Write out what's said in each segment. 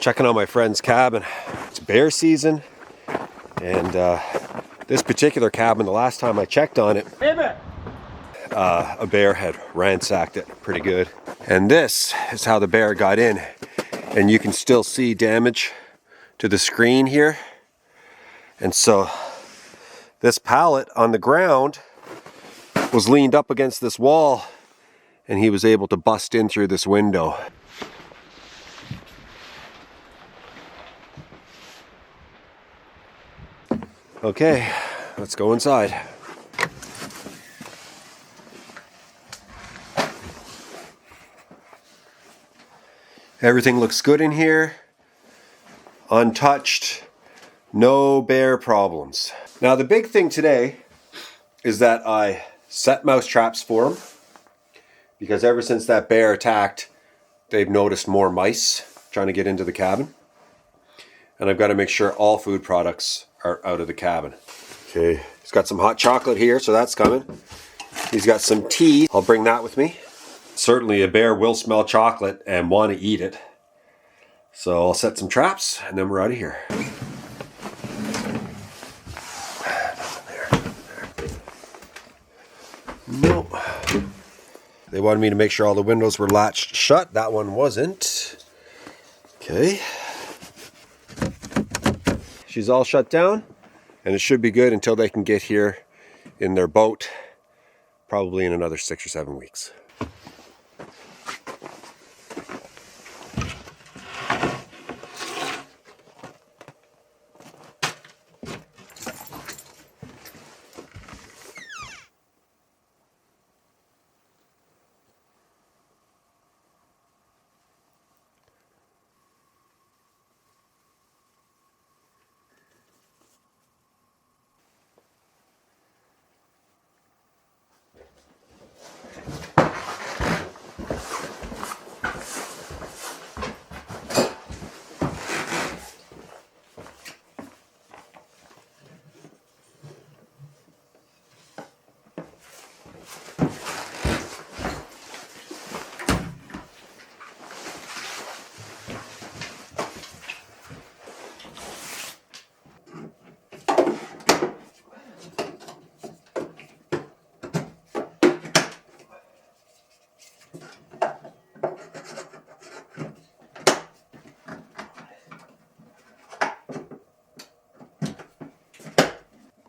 Checking on my friend's cabin. It's bear season, and this particular cabin, the last time I checked on it, a bear had ransacked it pretty good. And this is how the bear got in. And you can still see damage to the screen here. And so this pallet on the ground was leaned up against this wall, and he was able to bust in through this window. Okay, let's go inside. Everything looks good in here, untouched, no bear problems. Now the big thing today is that I set mouse traps for them, because ever since that bear attacked, they've noticed more mice trying to get into the cabin. And I've got to make sure all food products are out of the cabin. Okay, he's got some hot chocolate here, so that's coming. He's got some tea. I'll bring that with me. Certainly a bear will smell chocolate and want to eat it. So I'll set some traps and then we're out of here. No. They wanted me to make sure all the windows were latched shut. That one wasn't. Okay. She's all shut down, and it should be good until they can get here in their boat, probably in another 6 or 7 weeks.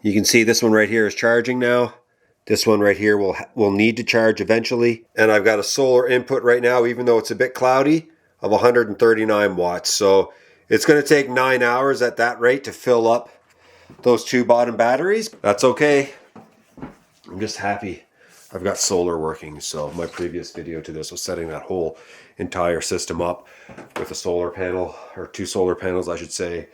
You can see this one right here is charging now. This one right here will need to charge eventually. And I've got a solar input right now, even though it's a bit cloudy, of 139 watts. So it's going to take 9 hours at that rate to fill up those two bottom batteries. That's okay. I'm just happy I've got solar working. So my previous video to this was setting that whole entire system up with a solar panel, or 2 solar panels I should say,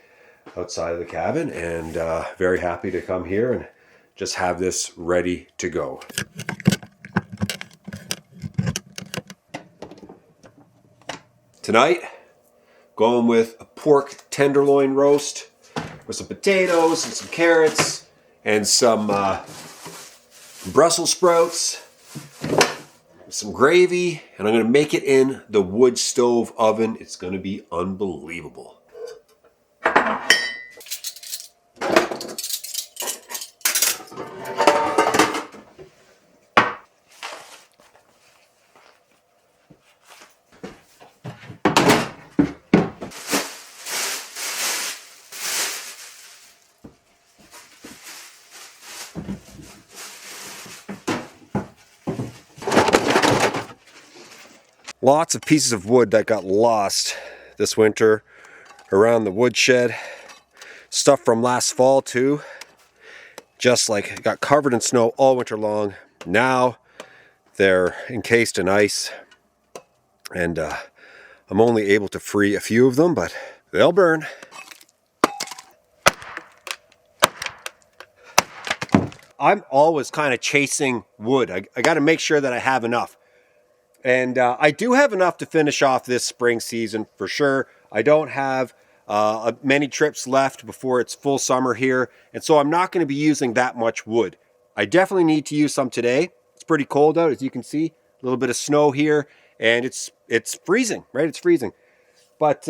outside of the cabin, and very happy to come here and just have this ready to go. Tonight, going with a pork tenderloin roast with some potatoes and some carrots and some Brussels sprouts, some gravy, and I'm going to make it in the wood stove oven. It's going to be unbelievable. Lots of pieces of wood that got lost this winter around the woodshed. Stuff from last fall too. Just like got covered in snow all winter long. Now they're encased in ice. And I'm only able to free a few of them, but they'll burn. I'm always kind of chasing wood. I got to make sure that I have enough. And I do have enough to finish off this spring season for sure. I don't have many trips left before it's full summer here. And so I'm not going to be using that much wood. I definitely need to use some today. It's pretty cold out, as you can see. A little bit of snow here. And it's freezing, right? It's freezing. But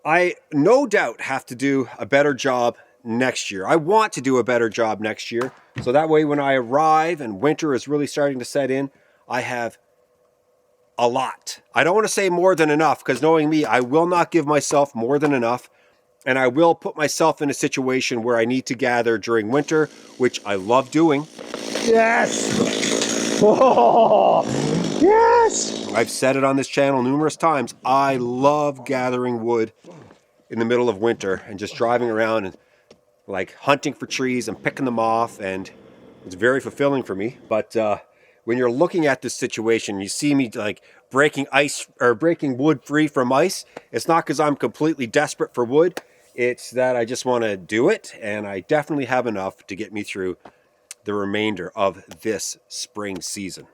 I no doubt have to do a better job next year. I want to do a better job next year. So that way when I arrive and winter is really starting to set in, I have a lot. I don't want to say more than enough, because knowing me, I will not give myself more than enough. And I will put myself in a situation where I need to gather during winter, which I love doing. Yes! Oh, yes! I've said it on this channel numerous times. I love gathering wood in the middle of winter and just driving around and like hunting for trees and picking them off, and it's very fulfilling for me. But when you're looking at this situation, you see me like breaking ice or breaking wood free from ice. It's not because I'm completely desperate for wood. It's that I just want to do it, and I definitely have enough to get me through the remainder of this spring season.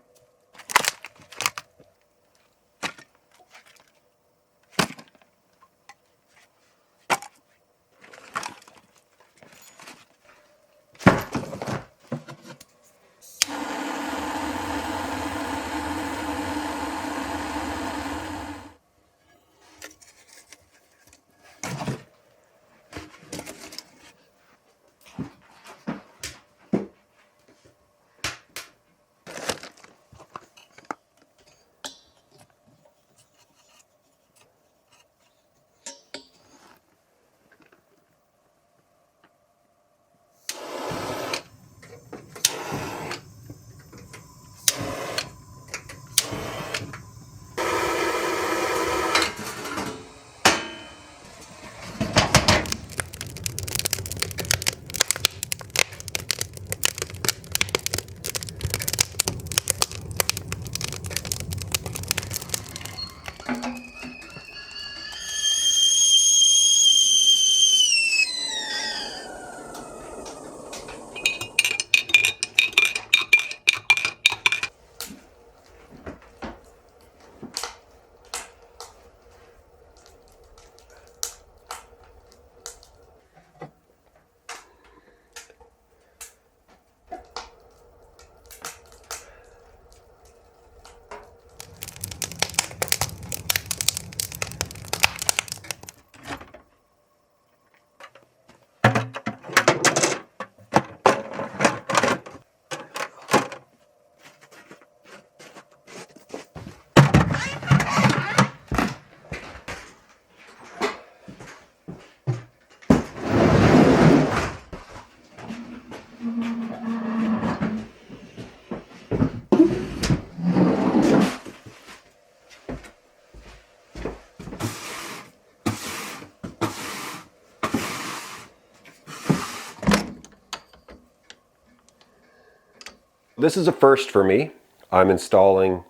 This is a first for me. I'm installing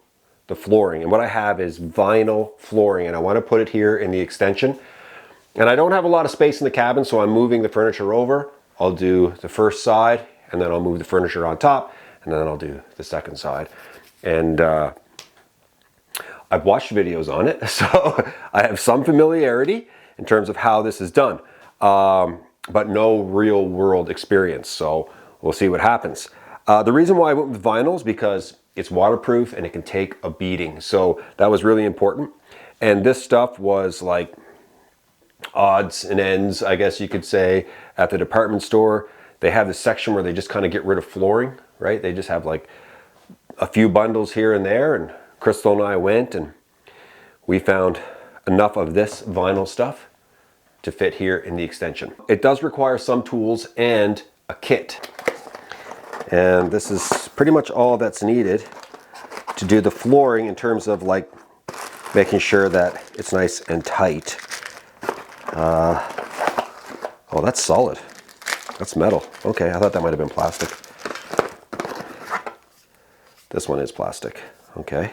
the flooring, and what I have is vinyl flooring, and I want to put it here in the extension. And I don't have a lot of space in the cabin, so I'm moving the furniture over. I'll do the first side, and then I'll move the furniture on top, and then I'll do the second side. And I've watched videos on it, so I have some familiarity in terms of how this is done, but no real world experience, so we'll see what happens. The reason why I went with vinyl is because it's waterproof and it can take a beating, so that was really important. And this stuff was like odds and ends, I guess you could say, at the department store. They have this section where they just kind of get rid of flooring, right? They just have like a few bundles here and there, and Crystal and I went and we found enough of this vinyl stuff to fit here in the extension. It does require some tools and a kit. And this is pretty much all that's needed to do the flooring in terms of like making sure that it's nice and tight. Oh, that's solid. That's metal. Okay, I thought that might have been plastic. This one is plastic. Okay.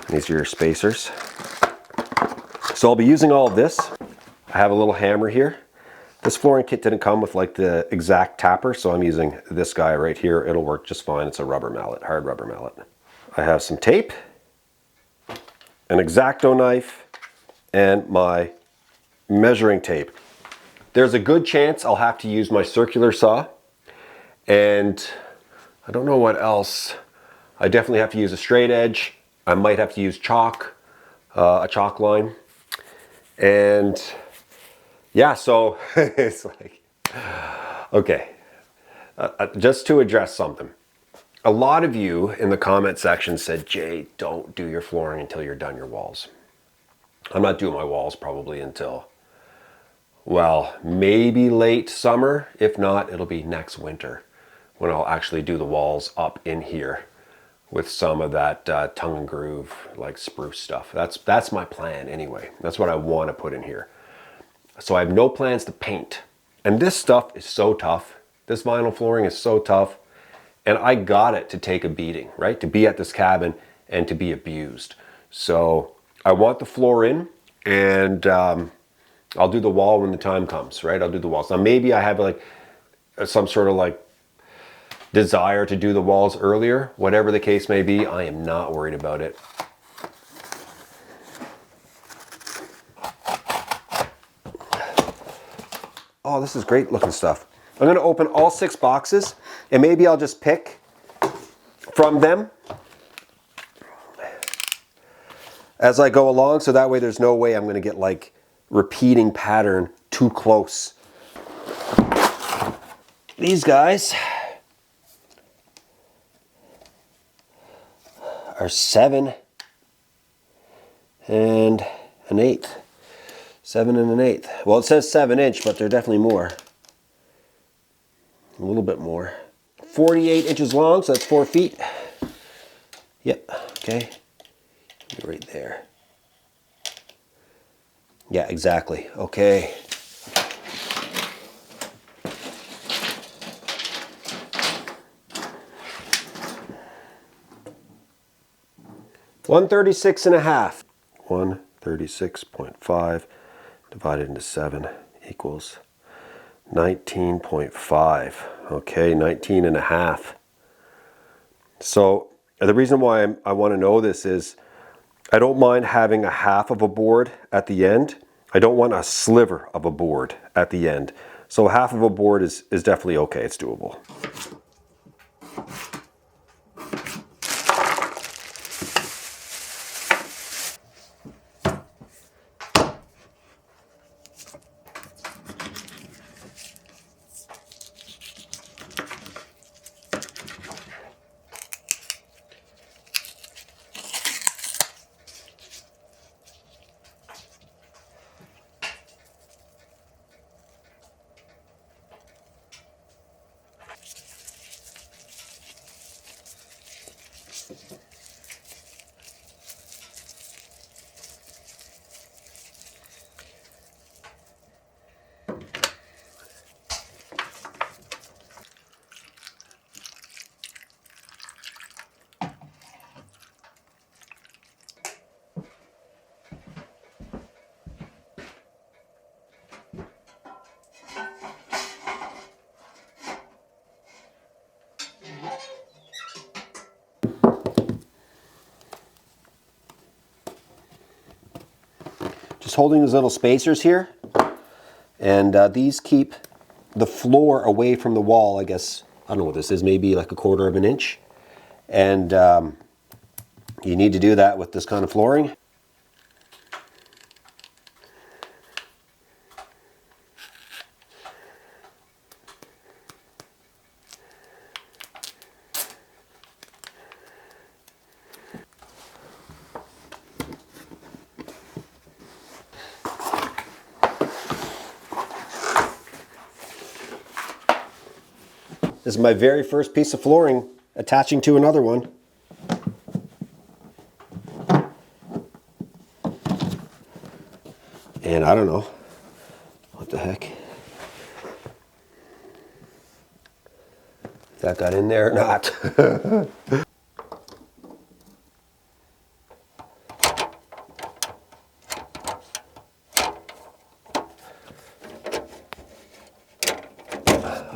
These are your spacers. So I'll be using all of this. I have a little hammer here. This flooring kit didn't come with like the exact tapper, so I'm using this guy right here. It'll work just fine. It's a rubber mallet, hard rubber mallet. I have some tape, an X-Acto knife, and my measuring tape. There's a good chance I'll have to use my circular saw, and I don't know what else. I definitely have to use a straight edge. I might have to use chalk, a chalk line. And yeah, so it's like, okay, just to address something. A lot of you in the comment section said, Jay, don't do your flooring until you're done your walls. I'm not doing my walls probably until, well, maybe late summer. If not, it'll be next winter when I'll actually do the walls up in here with some of that tongue and groove, like spruce stuff. That's my plan anyway. That's what I want to put in here. So I have no plans to paint. And this stuff is so tough. This vinyl flooring is so tough. And I got it to take a beating, right? To be at this cabin and to be abused. So I want the floor in, and I'll do the wall when the time comes, right? I'll do the walls. Now maybe I have like some sort of like desire to do the walls earlier. Whatever the case may be, I am not worried about it. Oh, this is great looking stuff. I'm gonna open all 6 boxes, and maybe I'll just pick from them as I go along, so that way there's no way I'm gonna get like repeating pattern too close. These guys are 7 and an 1/8. 7 and an 1/8. Well, it says 7-inch, but they're definitely more. A little bit more. 48 inches long, so that's 4 feet. Yep, okay. Right there. Yeah, exactly. Okay. $136.5. 136.5 divided into 7 equals 19.5. Okay, 19.5. So the reason why I want to know this is I don't mind having a half of a board at the end. I don't want a sliver of a board at the end. So half of a board is definitely okay. It's doable. Just holding these little spacers here, and these keep the floor away from the wall. I guess, I don't know what this is, maybe like 1/4 of an inch. And you need to do that with this kind of flooring. This is my very first piece of flooring attaching to another one. And I don't know what the heck. If that got in there or not.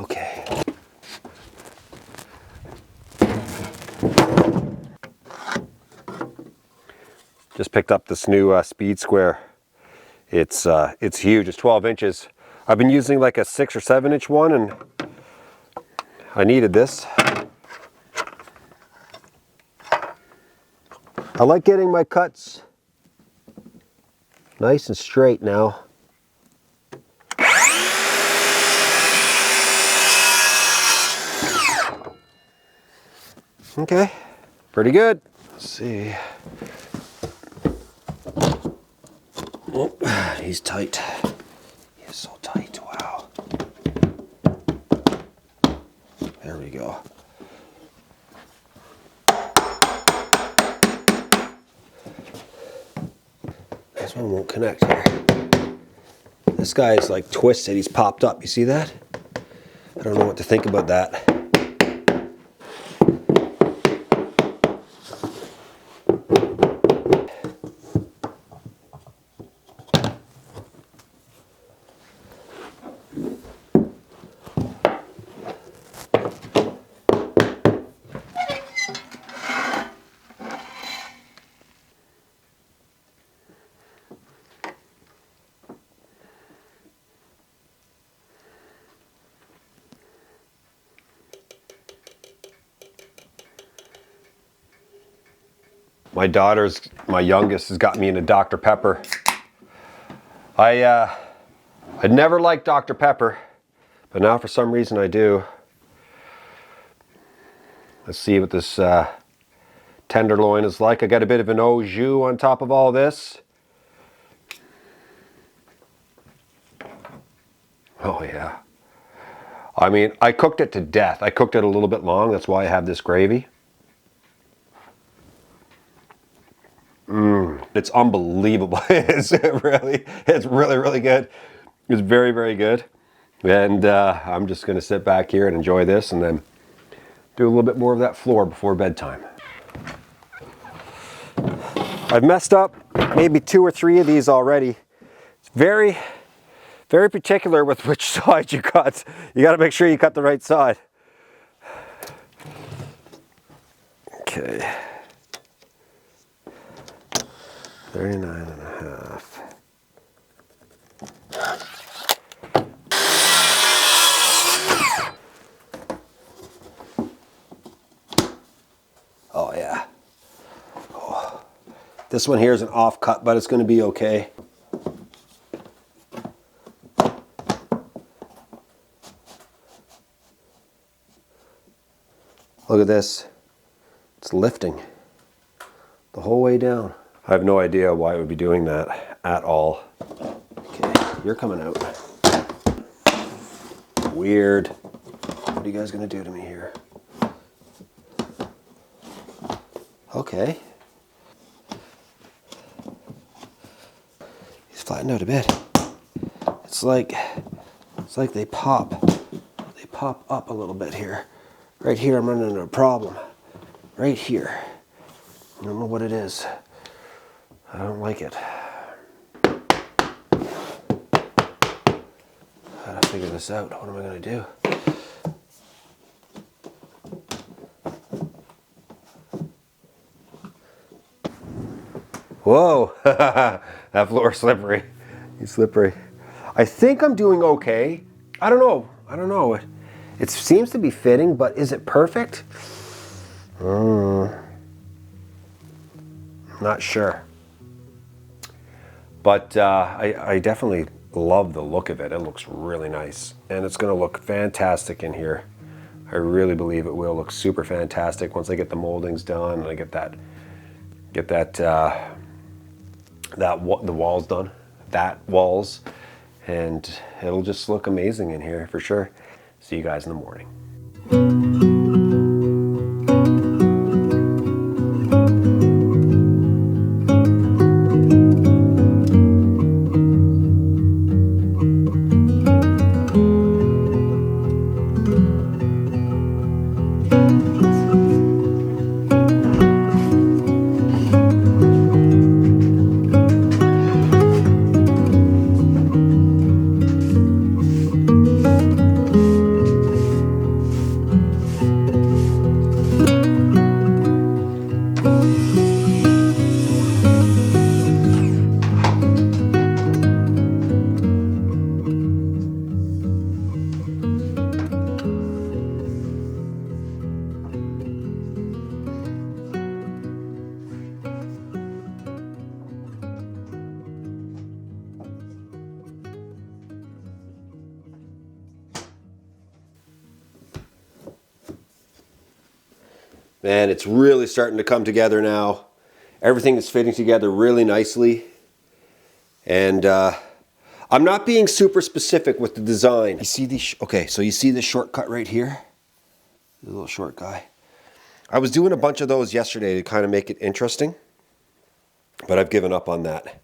Okay. Just picked up this new speed square. It's huge. It's 12 inches. I've been using like a 6 or 7 inch one, and I needed this. I like getting my cuts Nice and straight now. Okay, pretty good. Let's see. Oh, he's tight. He is so tight, wow. There we go. This one won't connect here. This guy is like twisted, he's popped up, you see that? I don't know what to think about that. My youngest, has got me into Dr. Pepper. I'd never liked Dr. Pepper, but now for some reason I do. Let's see what this tenderloin is like. I got a bit of an au jus on top of all this. Oh yeah. I mean, I cooked it to death. I cooked it a little bit long. That's why I have this gravy. It's unbelievable. It's really, really good. It's very, very good. And I'm just going to sit back here and enjoy this and then do a little bit more of that floor before bedtime. I've messed up maybe 2 or 3 of these already. It's very, very particular with which side you cut. You got to make sure you cut the right side. Okay. 39.5. Oh yeah. Oh. This one here is an off cut, but it's going to be okay. Look at this. It's lifting the whole way down. I have no idea why it would be doing that at all. Okay, you're coming out. Weird. What are you guys gonna do to me here? Okay. He's flattened out a bit. It's like they pop up a little bit here. Right here I'm running into a problem. Right here. I don't know what it is. I don't like it. Gotta figure this out. What am I gonna do? Whoa! That floor is slippery. It's slippery. I think I'm doing okay. I don't know. It seems to be fitting, but is it perfect? Not sure. But I definitely love the look of it. It looks really nice. And it's going to look fantastic in here. I really believe it will look super fantastic once I get the moldings done and I get the walls done. Walls. And it'll just look amazing in here for sure. See you guys in the morning. Man, it's really starting to come together now. Everything is fitting together really nicely. And I'm not being super specific with the design. You see these? Okay, so you see this shortcut right here? The little short guy. I was doing a bunch of those yesterday to kind of make it interesting, but I've given up on that.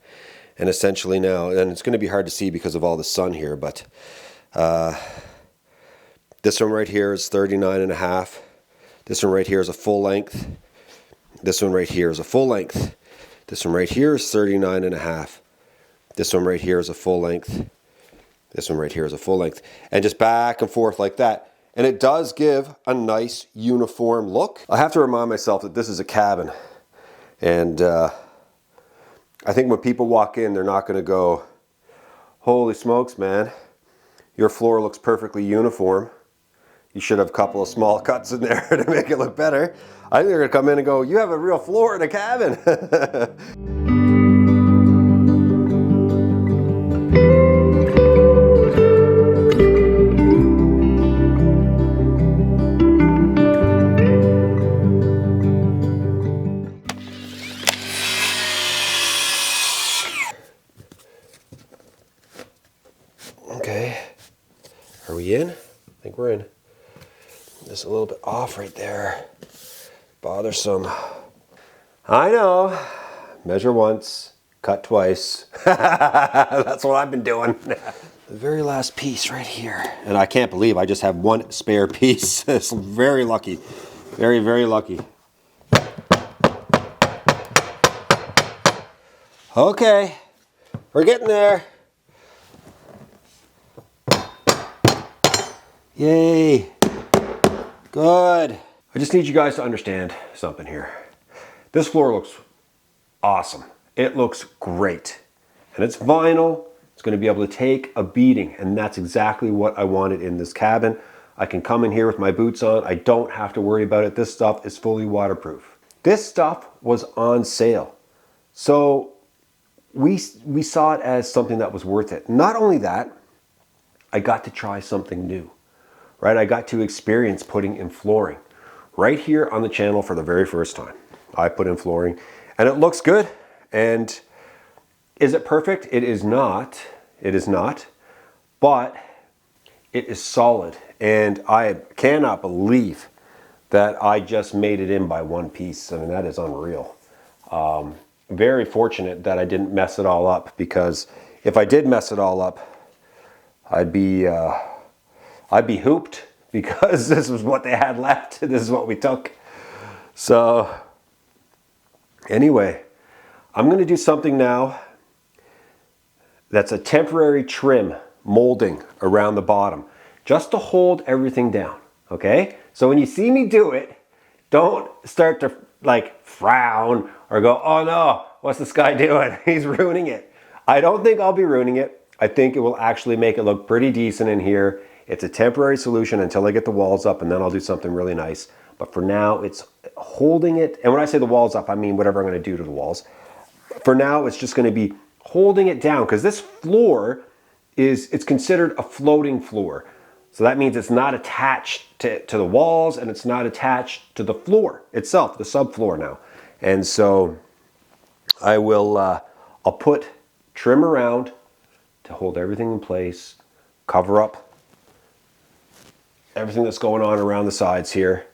And essentially now, and it's going to be hard to see because of all the sun here, but this one right here is 39.5. This one right here is a full length. This one right here is a full length. This one right here is 39.5. This one right here is a full length. This one right here is a full length. And just back and forth like that. And it does give a nice uniform look. I have to remind myself that this is a cabin. And I think when people walk in, they're not going to go, holy smokes, man, your floor looks perfectly uniform. You should have a couple of small cuts in there to make it look better. I think they're going to come in and go, you have a real floor in a cabin. Okay, are we in? I think we're in. Just a little bit off right there. Bothersome. I know. Measure once, cut twice. That's what I've been doing. The very last piece right here. And I can't believe I just have one spare piece. It's very lucky. Very, very lucky. Okay, we're getting there. Yay. Good. I just need you guys to understand something here. This floor looks awesome. It looks great. And it's vinyl. It's going to be able to take a beating. And that's exactly what I wanted in this cabin. I can come in here with my boots on. I don't have to worry about it. This stuff is fully waterproof. This stuff was on sale. So we saw it as something that was worth it. Not only that, I got to try something new. Right, I got to experience putting in flooring right here on the channel for the very first time. I put in flooring and it looks good. And is it perfect? It is not. It is not. But it is solid. And I cannot believe that I just made it in by one piece. I mean, that is unreal. Very fortunate that I didn't mess it all up, because if I did mess it all up, I'd be hooped, because this was what they had left. This is what we took. So anyway, I'm going to do something now that's a temporary trim molding around the bottom, just to hold everything down. Okay? So when you see me do it, don't start to like frown or go, oh no, what's this guy doing? He's ruining it. I don't think I'll be ruining it. I think it will actually make it look pretty decent in here. It's a temporary solution until I get the walls up, and then I'll do something really nice. But for now, it's holding it. And when I say the walls up, I mean whatever I'm going to do to the walls. For now, it's just going to be holding it down, because this floor it's considered a floating floor. So that means it's not attached to the walls, and it's not attached to the floor itself, the subfloor now. And so I will, I'll put trim around to hold everything in place, cover up everything that's going on around the sides here,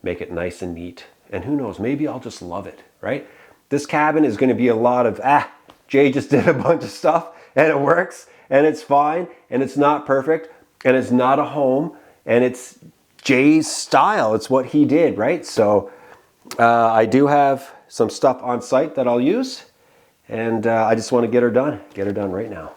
make it nice and neat. And who knows, maybe I'll just love it, right? This cabin is going to be a lot of, Jay just did a bunch of stuff and it works and it's fine and it's not perfect and it's not a home and it's Jay's style. It's what he did, right? So I do have some stuff on site that I'll use, and I just want to get her done right now.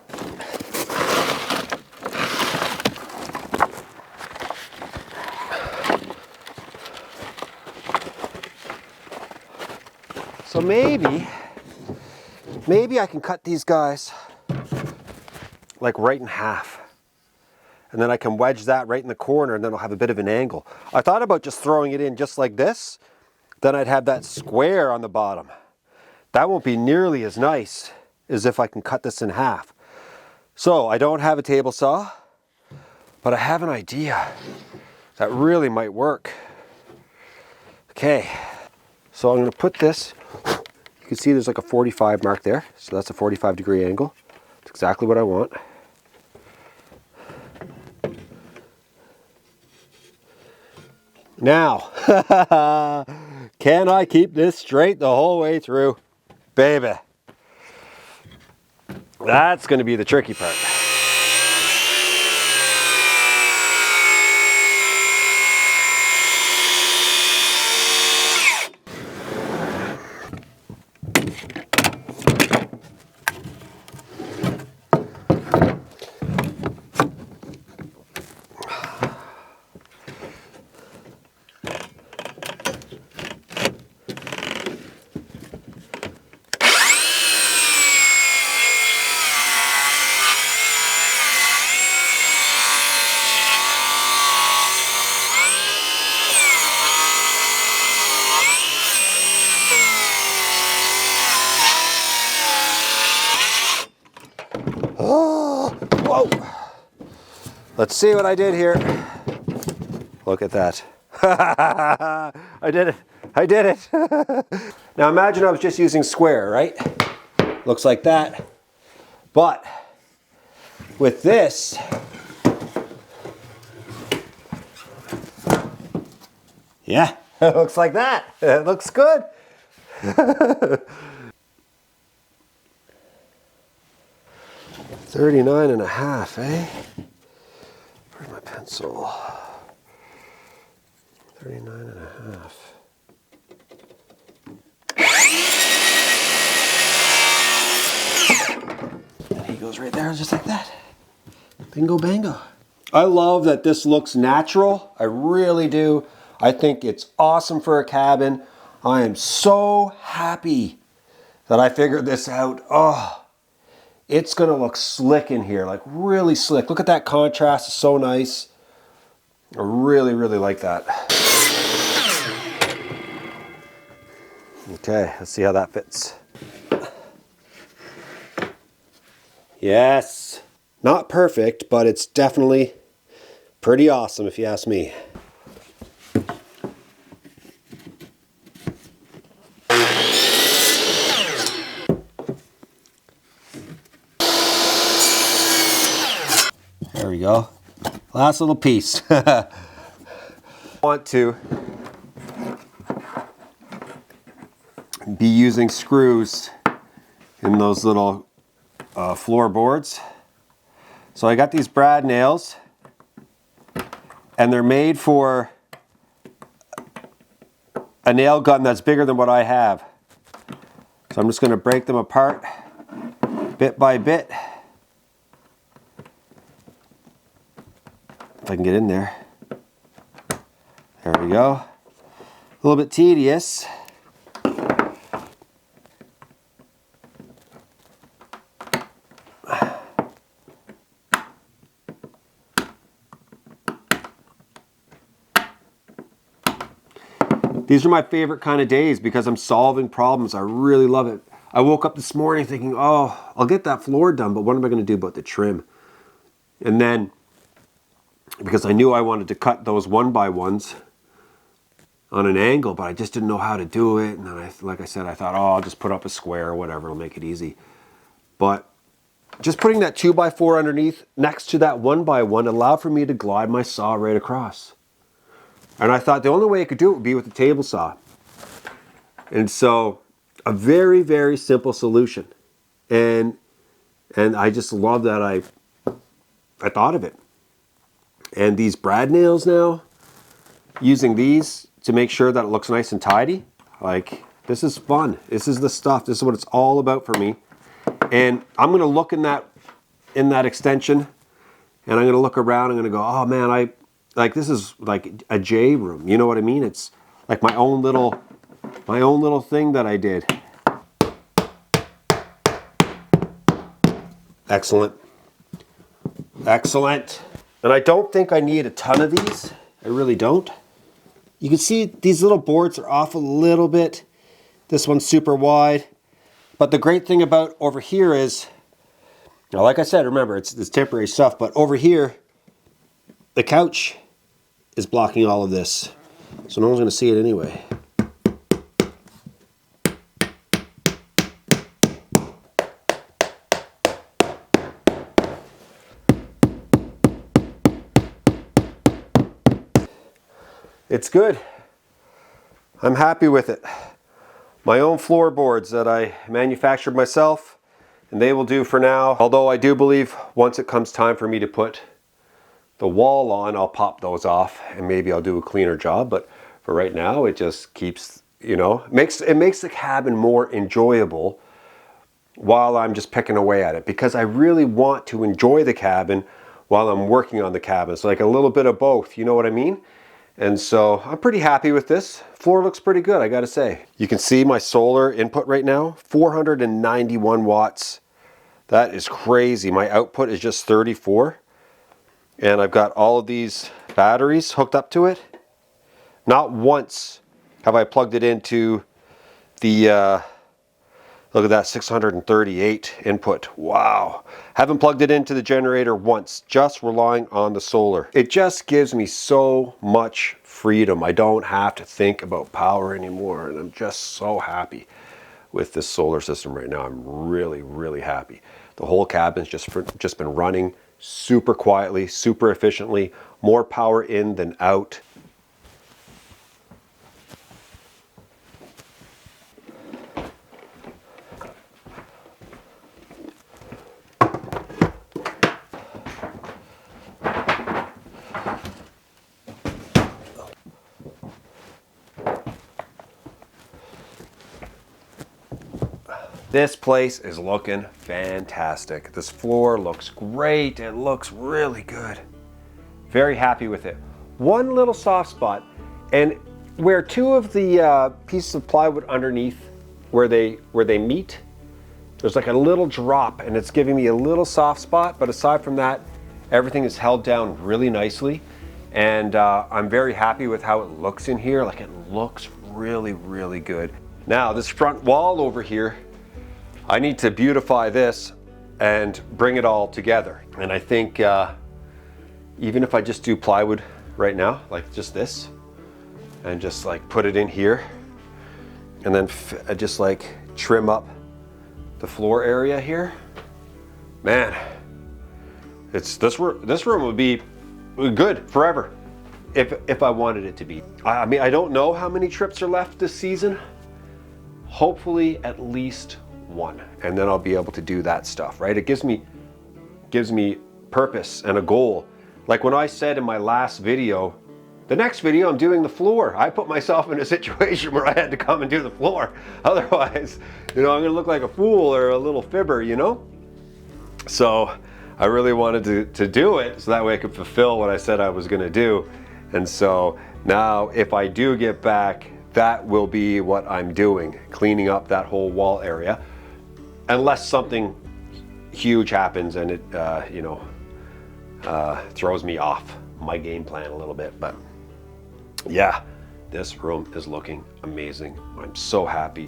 So maybe I can cut these guys like right in half. And then I can wedge that right in the corner, and then I'll have a bit of an angle. I thought about just throwing it in just like this. Then I'd have that square on the bottom. That won't be nearly as nice as if I can cut this in half. So I don't have a table saw, but I have an idea that really might work. Okay, so I'm going to put this, you can see there's like a 45 mark there, so that's a 45-degree angle. That's exactly what I want. Now, can I keep this straight the whole way through? Baby, that's going to be the tricky part. Oh, whoa. Let's see what I did here. Look at that. I did it. I did it. Now imagine I was just using square, right? Looks like that. But with this, yeah, it looks like that. It looks good. 39.5, eh? Where's my pencil? 39.5. And he goes right there just like that. Bingo bango. I love that this looks natural. I really do. I think it's awesome for a cabin. I am so happy that I figured this out. Oh, it's gonna look slick in here, like really slick. Look at that contrast, it's so nice. I really, really like that. Okay, let's see how that fits. Yes, not perfect, but it's definitely pretty awesome if you ask me. There we go. Last little piece. I want to be using screws in those little floorboards. So I got these brad nails, and they're made for a nail gun that's bigger than what I have. So I'm just going to break them apart bit by bit. If I can get in there. There we go. A little bit tedious. These are my favorite kind of days because I'm solving problems. I really love it. I woke up this morning thinking, oh, I'll get that floor done, but what am I going to do about the trim? And then, because I knew I wanted to cut those 1x1s on an angle, but I just didn't know how to do it. And then, like I said, I thought, oh, I'll just put up a square or whatever. It'll make it easy. But just putting that 2x4 underneath next to that 1x1 allowed for me to glide my saw right across. And I thought the only way I could do it would be with the table saw. And so a very, very simple solution. And I just love that I thought of it. And these brad nails now, using these to make sure that it looks nice and tidy, like this is fun. This is the stuff. This is what it's all about for me. And I'm gonna look in that extension, and I'm gonna look around. I'm gonna go, oh man, this is like a J room. You know what I mean? It's like my own little thing that I did. Excellent. Excellent. And I don't think I need a ton of these. I really don't. You can see these little boards are off a little bit. This one's super wide. But the great thing about over here is, now like I said, remember, it's temporary stuff, but over here, the couch is blocking all of this. So no one's gonna see it anyway. it's good. I'm happy with it. My own floorboards that I manufactured myself, and they will do for now. Although I do believe once it comes time for me to put the wall on, I'll pop those off and maybe I'll do a cleaner job. But for right now, it just keeps, it makes the cabin more enjoyable while I'm just picking away at it, because I really want to enjoy the cabin while I'm working on the cabin. It's like a little bit of both, you know what I mean? And so I'm pretty happy with this. Floor looks pretty good, I gotta say. You can see my solar input right now, 491 watts. That is crazy. My output is just 34. And I've got all of these batteries hooked up to it. Not once have I plugged it into the, look at that, 638 input. Wow. Haven't plugged it into the generator once, just relying on the solar. It just gives me so much freedom. I don't have to think about power anymore, and I'm just so happy with this solar system right now. I'm really, really happy. The whole cabin's just been running super quietly, super efficiently, more power in than out. This place is looking fantastic. This floor looks great. It looks really good. Very happy with it. One little soft spot, and where two of the pieces of plywood underneath where they meet, there's like a little drop, and it's giving me a little soft spot. But aside from that, everything is held down really nicely, and I'm very happy with how it looks in here. Like, it looks really, really good. Now this front wall over here, I need to beautify this and bring it all together. And I think even if I just do plywood right now, like just this, and just like put it in here, and then just like trim up the floor area here, man, this room would be good forever if I wanted it to be. I mean, I don't know how many trips are left this season. Hopefully at least one, and then I'll be able to do that stuff, right? It gives me purpose and a goal. Like when I said in my last video, the next video I'm doing the floor. I put myself in a situation where I had to come and do the floor. Otherwise, I'm gonna look like a fool or a little fibber, So I really wanted to do it so that way I could fulfill what I said I was gonna do. And so now if I do get back, that will be what I'm doing, cleaning up that whole wall area. Unless something huge happens and it, throws me off my game plan a little bit. But yeah, this room is looking amazing. I'm so happy,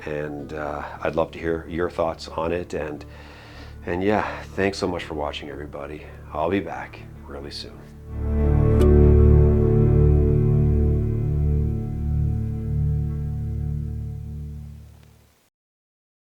and I'd love to hear your thoughts on it. And yeah, thanks so much for watching, everybody. I'll be back really soon.